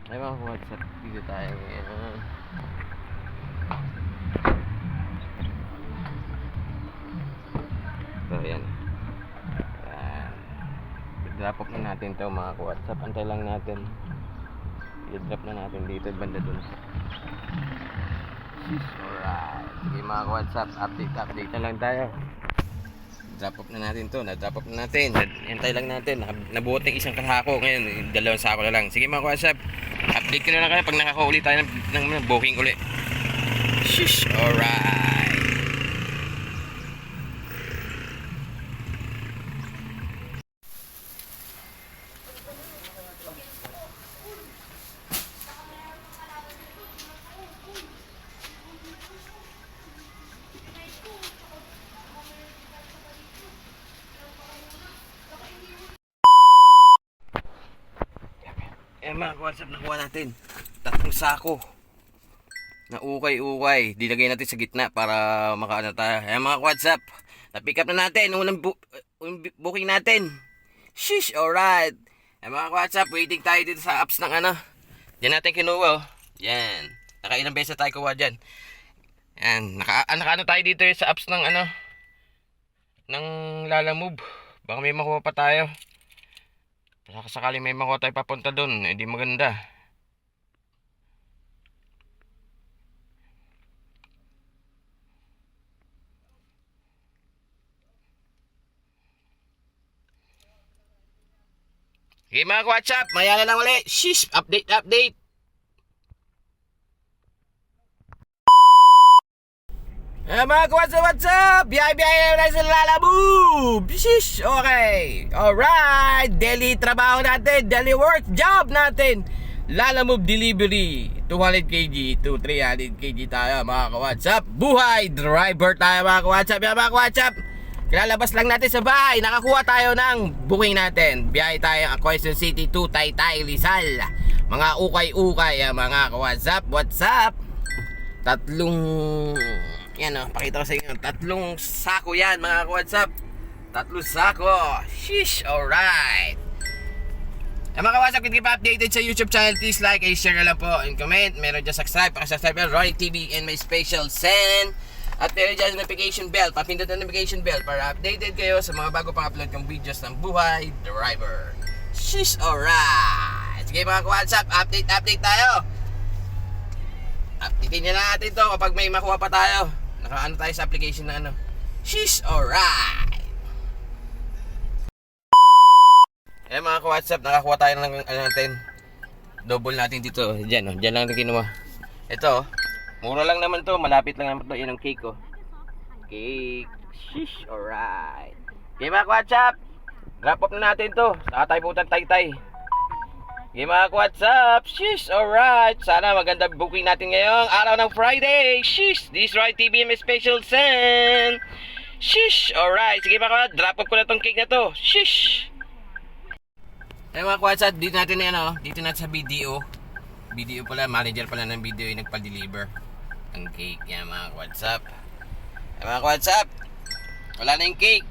Ay mga WhatsApp, dito tayo ngayon. So yan. I-drop off na natin to mga WhatsApp. Antay lang natin. I-drop na natin dito banda dun. Alright. Sige mga WhatsApp, update na lang tayo. Drop off na natin to. Na-drop off na natin. Antay lang natin. Nabuot ng isang kahako. Ngayon, dalawang sako na lang. Sige mga WhatsApp, update ko na lang kayo pag nakaka-uli tayo ng booking uli. Shish. Alright. Mga WhatsApp, nakuha natin 3 sako na ukay-ukay. Dilagay natin sa gitna para makaano tayo. Mga WhatsApp, na-pick up na natin unang booking natin. Shish, alright. Mga WhatsApp, waiting tayo dito sa apps ng ano. Diyan natin kinuha, oh. Yan, nakailang beses tayo kuha dyan. Yan, naka-ano tayo dito sa apps ng ano, ng Lalamove. Baka may makuha pa tayo. Sakali may makuha tayo papunta doon, di maganda. Okay mga WhatsApp, maya na lang ulit. Shish, update. Mga WhatsApp, biyay na sa Lalamove. Shish, okay. Alright, daily trabaho natin, daily work, job natin. Lalamove delivery, 200 kg to 300 kg tayo mga WhatsApp. Buhay driver tayo mga WhatsApp. Mga WhatsApp, kilalabas lang natin sa bahay, nakakuha tayo ng booking natin. Biyay tayo ang Quezon City to Taytay, Rizal. Mga ukay-ukay mga WhatsApp. Tatlong, yan o, pakita ko sa inyo, 3 sako yan mga WhatsApp. 3 sako. Sheesh, alright. Mga WhatsApp, kung hindi pa updated sa YouTube channel, please like, share na lang po, and comment. Meron dyan subscribe, pakasubscribe Roy TV and my special send. At meron dyan notification bell, papindot ang notification bell para updated kayo sa mga bago pang upload kong videos ng Buhay Driver. Sheesh, alright. Sige mga WhatsApp, update tayo. Updatein na natin to kapag may makuha pa tayo. Nakaano tayo sa application na ano. Sheesh, alright. Mga WhatsApp, nakakuha tayo ng ano natin. Double natin dito. Diyan lang natin kinuha. Ito, mura lang naman to. Malapit lang naman to. Yan ang cake, oh. Cake. Sheesh, alright. Okay mga WhatsApp, drop off na natin to. Saka tayo pupunta Taytay. Okay mga WhatsApp, sheesh, alright. Sana maganda booking natin ngayong araw ng Friday. Sheesh, this Roy TV may special send. Sheesh, alright. Sige mga WhatsApp, drop off ko na tong cake na to. Sheesh. Mga WhatsApp, dito natin sa BDO. BDO pala, manager pala ng BDO yung nagpa-deliver ang cake. Yan mga WhatsApp. Mga WhatsApp, wala na yung cake.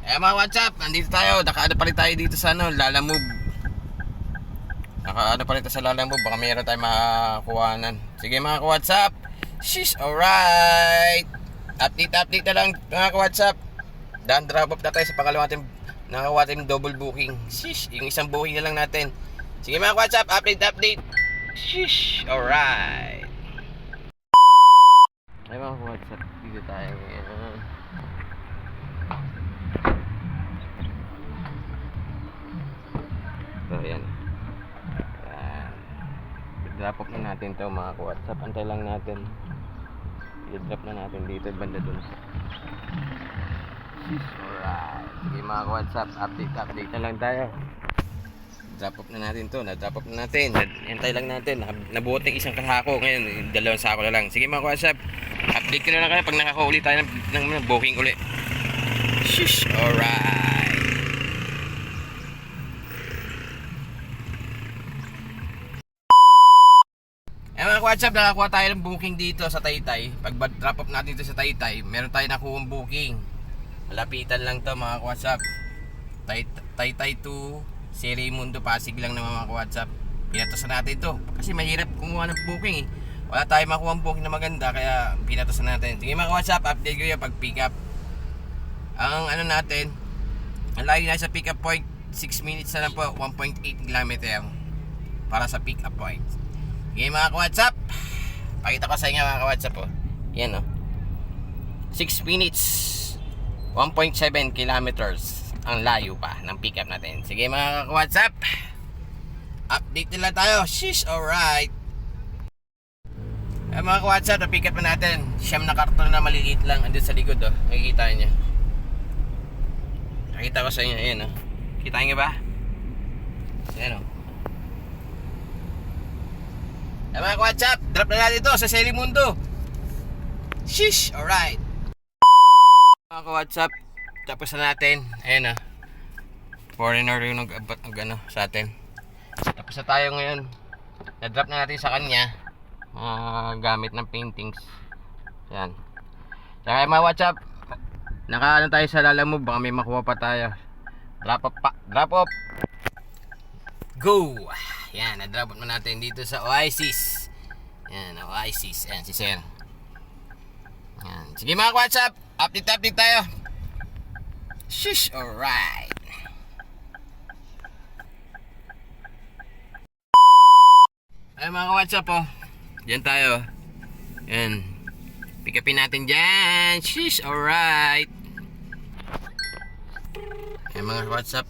Mga WhatsApp, nandito tayo. Nakaano pa rin tayo dito sa Lalamove. Nakaano pa rin sa Lalamove, baka mayroon tayong makakuhanan. Sige mga WhatsApp, sheesh, alright. Update na lang mga WhatsApp. Dan drop off na tayo sa pangalawa natin. Nakakuha tayong double booking. Sheesh, yung isang booking na lang natin. Sige mga WhatsApp, update. Sheesh, alright. Ay mga WhatsApp, dito tayo ngayon. So yan, drop off na natin to mga WhatsApp. Antay lang natin. I-drop na natin dito banda dun. Alright. Sige mga WhatsApp, update na lang tayo. Drop off na natin to. Na-drop off na natin. Antay lang natin. Nabuot ng isang kahako. Ngayon, dalawang sako na lang. Sige mga WhatsApp, update ko na lang kayo pag nakaka-uli tayo ng booking uli. Shish, alright. Mga WhatsApp, nakakuha tayo ng booking dito sa Taytay. Pag drop off natin dito sa Taytay, meron tayo nakuha booking. Malapitan lang to mga WhatsApp. Taytay to Seri Mundo, Pasig lang naman mga WhatsApp. pinatasan natin ito. Kasi mahirap kumuha ng booking eh. Wala tayong makuha ng booking na maganda, kaya pinatasan natin. Sige mga WhatsApp, update ko yung pag pick up. Ang ano natin, ang layo na sa pick up point, 6 minutes na lang po, 1.8 km para sa pick up point. Sige mga WhatsApp, pakita ko sa inyo mga WhatsApp po. Yan o, 6 minutes, 1.7 kilometers ang layo pa ng pick up natin. Sige mga WhatsApp, update nila tayo. Sheesh, alright. Mga WhatsApp, na pick up na natin. Siyam na karton na maliliit lang andun sa likod oh. Nakikita niyo. Nakita ko sa inyo, ayan oh. Kita niyo ba? Ayan oh. Mga WhatsApp, drop na natin ito sa Selimundo. Sheesh, alright. Mga WhatsApp, tapos na natin. Ayan oh. Foreigner yung nag-abot ano, sa atin. Tapos na tayo ngayon. Na-drop na natin sa kanya. Gamit ng paintings. Yan. Kaya mga WhatsApp, nakaano tayo sa Lalamove, baka may makuha pa tayo. Drop up pa. Drop up. Go. Yan, na-drop up na natin dito sa Oasis. Yan, Oasis. Yan, si Sir. Yan. Sige mga WhatsApp, update tayo. Shish, alright. Ay mga WhatsApp oh. Diyan tayo. Yan. Pick upin natin dyan. Sheesh, alright. Yan mga WhatsApp,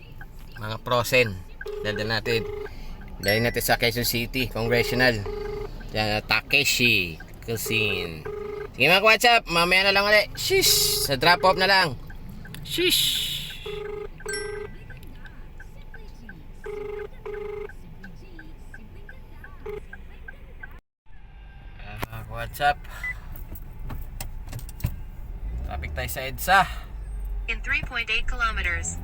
mga prosen. Dalhin natin sa Quezon City Congressional. Yan, Takeshi Cuisine. Sige mga WhatsApp, mamaya na lang ulit. Sheesh, sa drop off na lang. Sheesh. WhatsApp, traffic tayo sa EDSA. In 3.8 kilometers,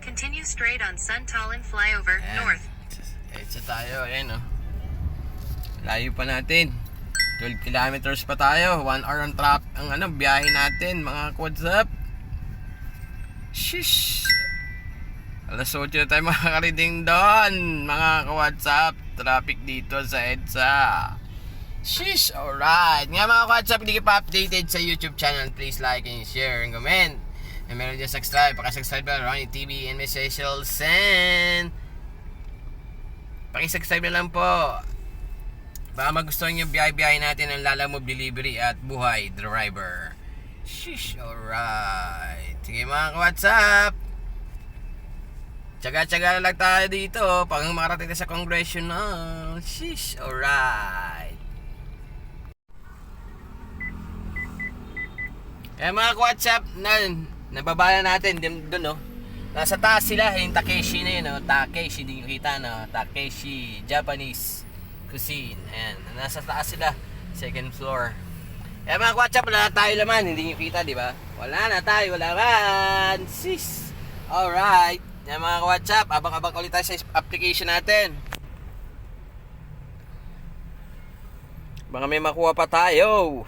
continue straight on Suntalin flyover north. EDSA tayo, ayan oh. Layo pa natin. 12 kilometers pa tayo. 1 hour on trap ang ano, biyahe natin mga WhatsApp. Shish. Alas 8 na tayo makakarating doon mga WhatsApp. Traffic dito sa EDSA. Sheesh, alright. Nga mga WhatsApp, hindi ka pa updated sa YouTube channel, please like and share and comment. And meron dyan subscribe, pakisubscribe na Ronnie TV and my social send. Pakisubscribe na lang po. Baka magustuhan nyo biyahe natin ang Lalamove Delivery at Buhay Driver. Sheesh, alright. Sige mga WhatsApp, tsaga-tsaga lang tayo dito pag makarating na sa Congressional. Sheesh, alright. Kaya mga WhatsApp, nababala natin doon, no? Nasa taas sila, yung Takeshi na yun, no? Takeshi, din yung kita, no? Takeshi Japanese Cuisine. Ayan, nasa taas sila, second floor. Kaya mga WhatsApp, wala na tayo laman, hindi nyo kita, di ba? Wala na tayo laman. Sis. Alright. Kaya mga WhatsApp, abang-abang ulit tayo sa application natin. Baka may makuha pa tayo.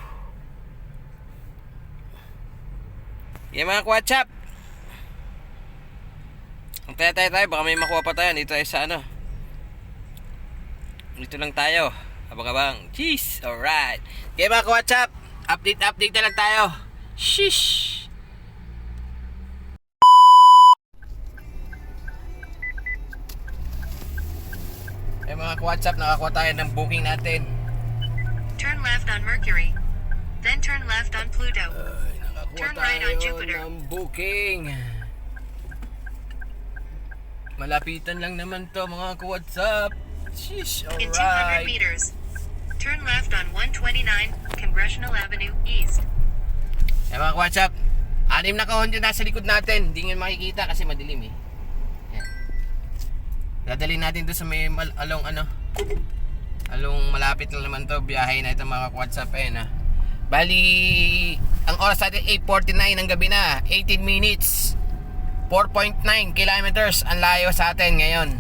Yan mga WhatsApp, tayo, baka may makuha pa tayo. Dito tayo sa ano, dito lang tayo, abang-abang. Cheese, alright. Yan mga WhatsApp, update na lang tayo. Shish. Yan mga WhatsApp, nakakuha tayo ng booking natin. Turn left on Mercury, then turn left on Pluto. Turn right on Jupiter. Ng booking. Malapitan lang naman to mga WhatsApp. Sheesh, In 200 alright. meters, turn left on 129 Congressional Avenue East. Eh mga WhatsApp, 6 na kahon dyan nasa likod natin. Hindi nyo makikita kasi madilim eh. Yan. Dadalhin natin doon sa may along malapit lang naman to. Biyahe na ito mga WhatsApp eh na. Bali, ang oras natin 8:49 ng gabi na, 18 minutes, 4.9 kilometers ang layo sa atin ngayon.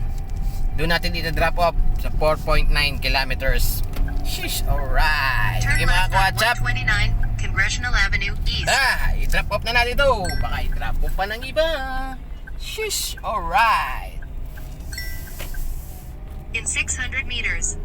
Doon natin dito drop off sa 4.9 kilometers. Sheesh, alright. Turn Sige mga left on WhatsApp, 129 Congressional Avenue East. i-drop off na natin ito. Baka i-drop off pa ng iba. Sheesh, alright. In 600 meters.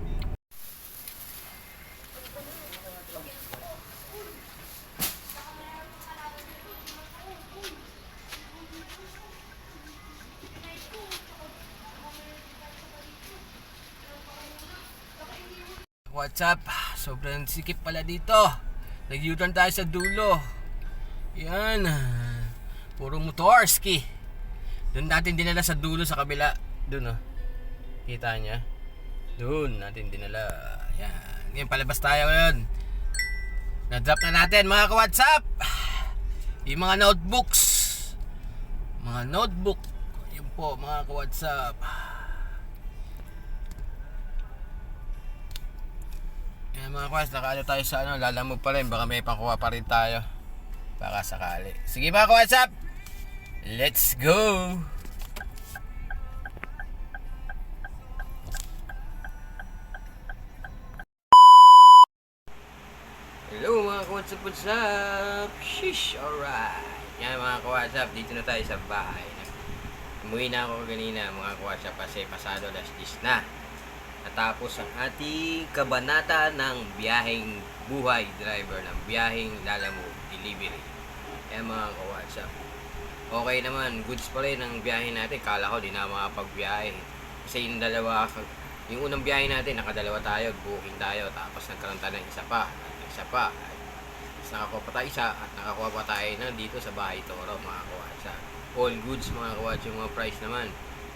What's up? Sobrang sikip pala dito. Nag-U-turn tayo sa dulo. Yan. Puro motorski. Doon natin dinala sa dulo sa kabila. Doon oh. Kita niya? Doon natin dinala. Yan. Ngayon palabas tayo ngayon. Na-drop na natin mga ka-WhatsApp. Yung mga notebooks. Mga notebook. Yun po mga ka-WhatsApp. Yan mga ka-WhatsApp. Nakaano tayo sa ano. Lalamog pa rin. Baka may pangkuha pa rin tayo. Baka sakali. Sige mga ka-WhatsApp. Let's go! Hello mga ka-WhatsApp, what's up? Sheesh, alright. Yan mga ka-WhatsApp, dito na tayo sa bahay. Umuwi na ako kanina mga ka-WhatsApp kasi pasado alas 10 na. Natapos ang ating kabanata ng biyaheng buhay driver, ng biyaheng Lalamove delivery. Yan mga ka-WhatsApp. Okay naman, goods pa rin ang biyahe natin. Kala ko di na makapagbiyahe. Kasi yung unang biyahe natin, nakadalawa tayo, booking tayo. Tapos nagkaroon tayo ng isa pa. Tapos nakakuha pa tayo isa at nakakuha pa tayo na dito sa bahay Toro, mga kawacha. All goods mga kawacha, yung mga price naman.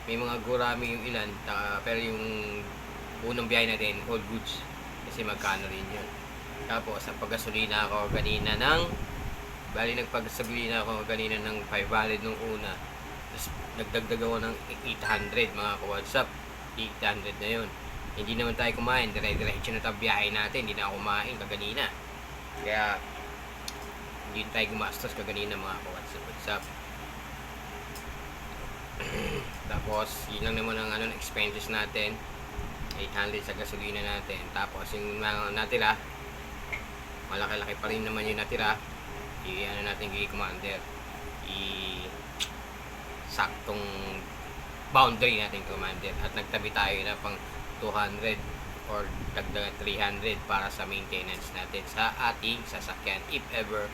May mga gurami yung ilan, pero yung unang biyahe natin, all goods. Kasi magkano rin yun. Tapos, paggasolina ako kanina nagpagsasolina ako kanina ng 500 nung una. Tapos, nagdagdag ako ng 800 mga ka-WhatsApp. 800 na yun. Hindi naman tayo kumain. Dire-diretso na tayo biyahe natin. Hindi na ako kumain kaganina. Kaya, hindi tayo gumastos kaganina mga ka-WhatsApp. Tapos, yun lang naman ang expenses natin. 800 sa gasolina natin. Tapos, yung mga natira, malaki-laki pa rin naman yung natira. Natin kay Commander. Saktong boundary natin Commander. At nagtabi tayo na pang 200 or dagdagan 300 para sa maintenance natin sa ating sasakyan. If ever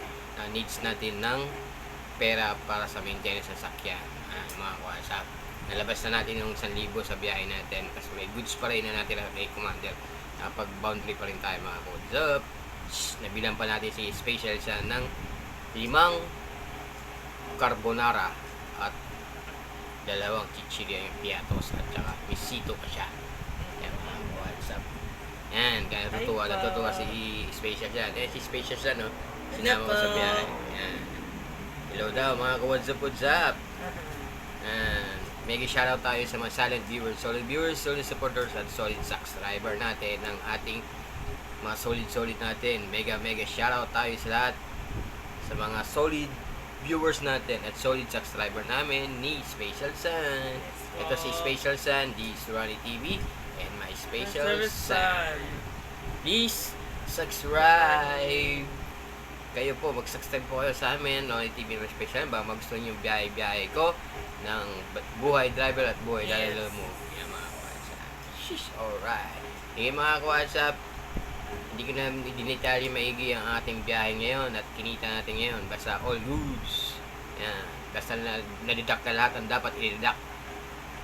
needs natin ng pera para sa maintenance sa sasakyan. Mga WhatsApp. Nalabas na natin yung 1,000 sa biyahe natin. Kasi may goods pa rin na natin kay Commander. Pag boundary pa rin tayo mga WhatsApp. Nabilang pa natin si Special siya ng 5 carbonara at 2 chichirya yung piatos at saka misito pa siya. Yan mga WhatsApp. Yan, kaya natutuwa si Special siya. Si Special siya, no? Sinama ko sa biyahe. Yan. Hello daw mga ka-WhatsApp. Mega shoutout tayo sa mga solid viewers, solid supporters at solid subscriber natin ng ating mga solid natin. Mega shoutout tayo sa lahat sa mga solid viewers natin at solid subscriber namin ni Special Sun. Ito si Special Sun, this is Ronnie TV and my Special Sun. Please subscribe. Kayo po, mag-subscribe po kayo sa amin, Ronnie TV and my Special. Baka magustuhan yung biyahe ko ng buhay driver at buhay Lalamove. Yan mga ka-WhatsApp. Sheesh, alright. Sige mga ka-WhatsApp, hindi ko na dinetalye maigi ang ating biyahe ngayon at kinita natin ngayon. Basta all goods. Yan. Basta na-deduct na lahat ang dapat i-deduct.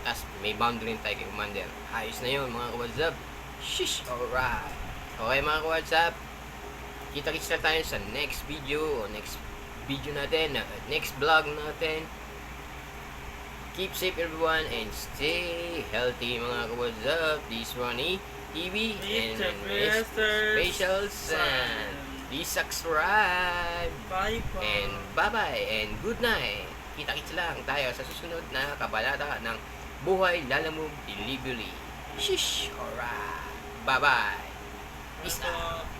Tapos may boundary tayo kay Commander. Ayos na yun mga ka-WhatsApp. Shish! Alright. Okay mga ka-WhatsApp. Kita-kits na tayo sa next video. Next video natin. Next vlog natin. Keep safe everyone and stay healthy mga ka-WhatsApp. This is Ronnie TV and Special Sun. Please subscribe. Bye And bye-bye and good night. Kita-kits lang tayo sa susunod na kabalata ng buhay Lalamove delivery. Shish! Alright. Bye-bye. Peace out.